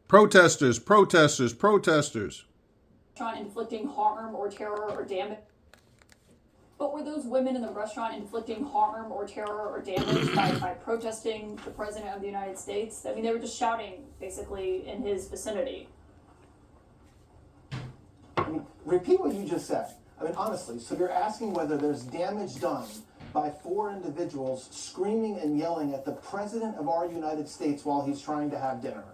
Protesters, protesters, protesters. Inflicting harm or terror or damage. But were those women in the restaurant inflicting harm or terror or damage by protesting the President of the United States? I mean, they were just shouting, basically, in his vicinity. I mean, repeat what you just said. I mean, honestly, so you're asking whether there's damage done by four individuals screaming and yelling at the President of our United States while he's trying to have dinner.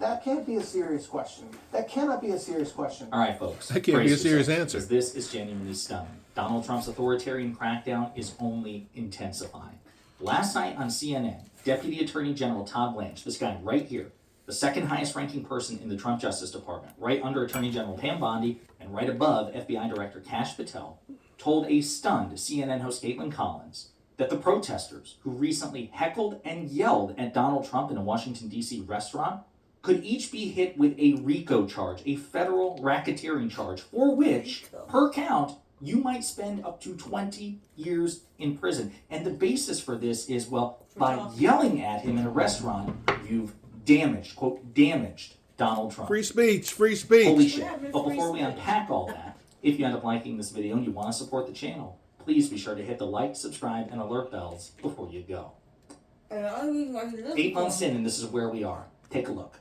That can't be a serious question. That cannot be a serious question. All right, folks. That can't be a serious answer. Because this is genuinely stunning. Donald Trump's authoritarian crackdown is only intensifying. Last night on CNN, Deputy Attorney General Todd Blanche, this guy right here, the second highest ranking person in the Trump Justice Department, right under Attorney General Pam Bondi and right above FBI Director Kash Patel, told a stunned CNN host Caitlin Collins that the protesters who recently heckled and yelled at Donald Trump in a Washington, D.C. restaurant could each be hit with a RICO charge, a federal racketeering charge, for which, per count, you might spend up to 20 years in prison. And the basis for this is, well, by yelling at him in a restaurant, you've damaged, quote, damaged Donald Trump. Free speech, free speech. Holy shit. But before we unpack all that, if you end up liking this video and you want to support the channel, please be sure to hit the like, subscribe, and alert bells before you go. 8 months in, and this is where we are. Take a look.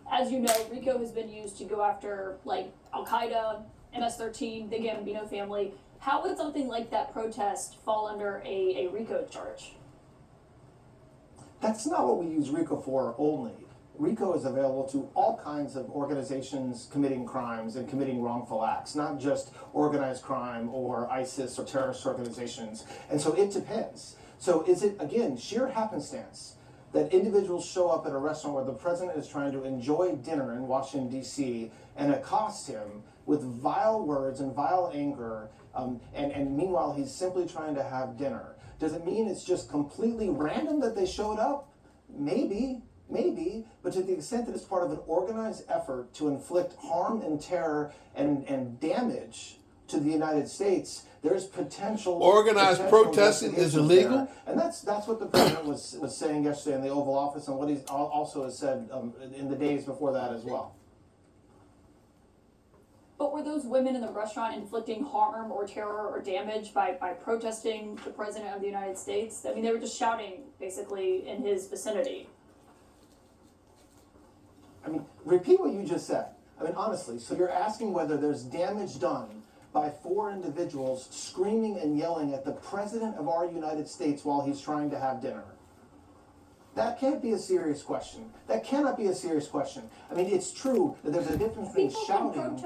As you know, RICO has been used to go after, like, Al-Qaeda, MS-13, the Gambino family. How would something like that protest fall under a RICO charge? That's not what we use RICO for only. RICO is available to all kinds of organizations committing crimes and committing wrongful acts, not just organized crime or ISIS or terrorist organizations. And so it depends. So is it, again, sheer happenstance that individuals show up at a restaurant where the president is trying to enjoy dinner in Washington, D.C., and accost him with vile words and vile anger, and meanwhile he's simply trying to have dinner? Does it mean it's just completely random that they showed up? Maybe, but to the extent that it's part of an organized effort to inflict harm and terror and damage to the United States, there's potential. Organized protesting is illegal? There. And that's what the president was saying yesterday in the Oval Office, and what he also has said in the days before that as well. But were those women in the restaurant inflicting harm or terror or damage by protesting the President of the United States? I mean, they were just shouting, basically, in his vicinity. I mean, repeat what you just said. I mean, honestly, so you're asking whether there's damage done by four individuals screaming and yelling at the President of our United States while he's trying to have dinner. That can't be a serious question. That cannot be a serious question. I mean, it's true that there's a difference between shouting and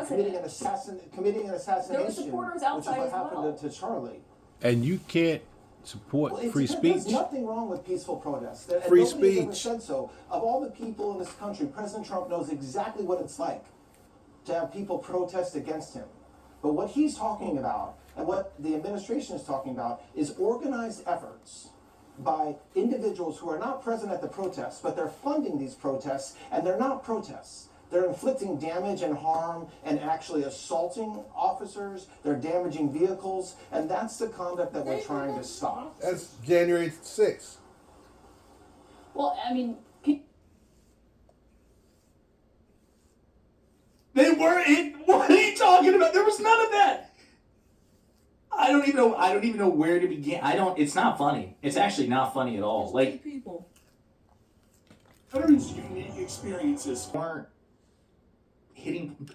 committing an assassination, There were supporters outside which is what as well. happened to Charlie. And you can't support free speech. There's nothing wrong with peaceful protests. And Free nobody's ever speech. said so. Of all the people in this country, President Trump knows exactly what it's like to have people protest against him. But what he's talking about, and what the administration is talking about, is organized efforts by individuals who are not present at the protests, but they're funding these protests, and they're not protests. They're inflicting damage and harm and actually assaulting officers. They're damaging vehicles, and that's the conduct that we're trying to stop. That's January 6th. Well, I mean, They weren't. What are you talking about? There was none of that. I don't even know where to begin. It's not funny. It's actually not funny at all. Like, people. Veterans' unique experiences weren't hitting.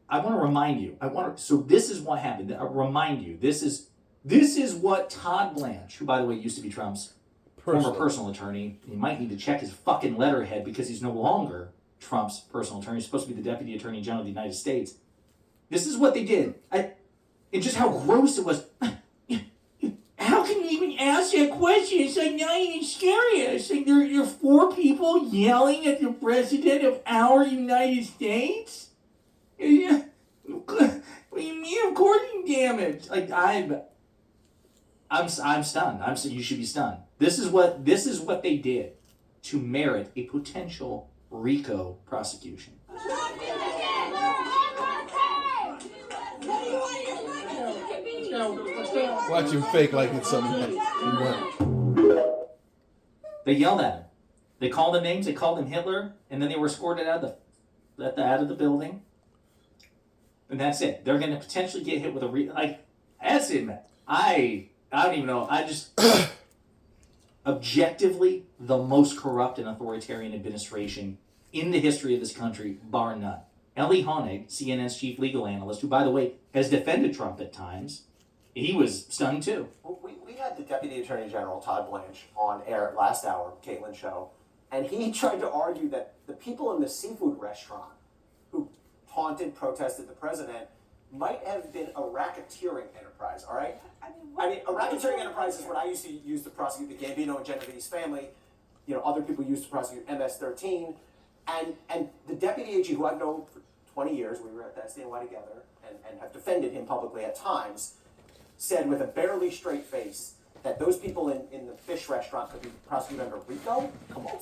I want to remind you. So this is what happened. I remind you. This is what Todd Blanche, who by the way used to be Trump's former personal attorney. You might need to check his fucking letterhead because he's no longer Trump's personal attorney. He's supposed to be the Deputy Attorney General of the United States. This is what they did. And just how gross it was. How can you even ask that question? It's like not even scary. It's like you're four people yelling at the President of our United States? Yeah. What do you mean? Of course you damaged. Like I'm stunned. You should be stunned. This is what they did to merit a potential RICO prosecution. Watch him fake like it's something that he won. They yelled at him. They called him names. They called him Hitler, and then they were escorted out of the building. And that's it. They're going to potentially get hit with that's it, man. I don't even know. I just objectively the most corrupt and authoritarian administration in the history of this country, bar none. Ellie Honig, CNN's chief legal analyst, who, by the way, has defended Trump at times, he was stunned too. Well, we had the Deputy Attorney General, Todd Blanche, on air last hour, Caitlin Show, and he tried to argue that the people in the seafood restaurant who taunted, protested the president might have been a racketeering enterprise, all right? I mean, a racketeering enterprise is what I used to use to prosecute the Gambino and Genovese family. You know, other people used to prosecute MS-13. And the deputy AG, who I've known for 20 years, we were at the SDNY together and have defended him publicly at times, said with a barely straight face that those people in the fish restaurant could be prosecuted under RICO? Come on.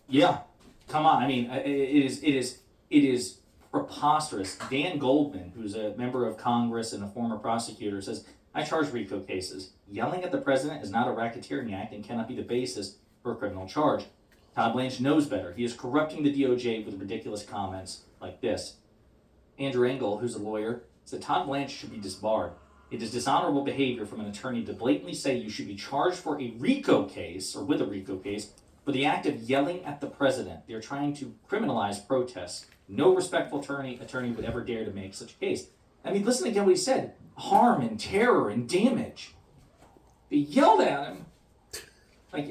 Yeah, come on. I mean, it is preposterous. Dan Goldman, who's a member of Congress and a former prosecutor, says, I charge RICO cases. Yelling at the president is not a racketeering act and cannot be the basis for a criminal charge. Todd Blanche knows better. He is corrupting the DOJ with ridiculous comments like this. Andrew Engel, who's a lawyer, said Todd Blanche should be disbarred. It is dishonorable behavior from an attorney to blatantly say you should be charged for a RICO case, or with a RICO case, for the act of yelling at the president. They're trying to criminalize protests. No respectful attorney would ever dare to make such a case. I mean, listen again what he said. Harm and terror and damage. They yelled at him. Like,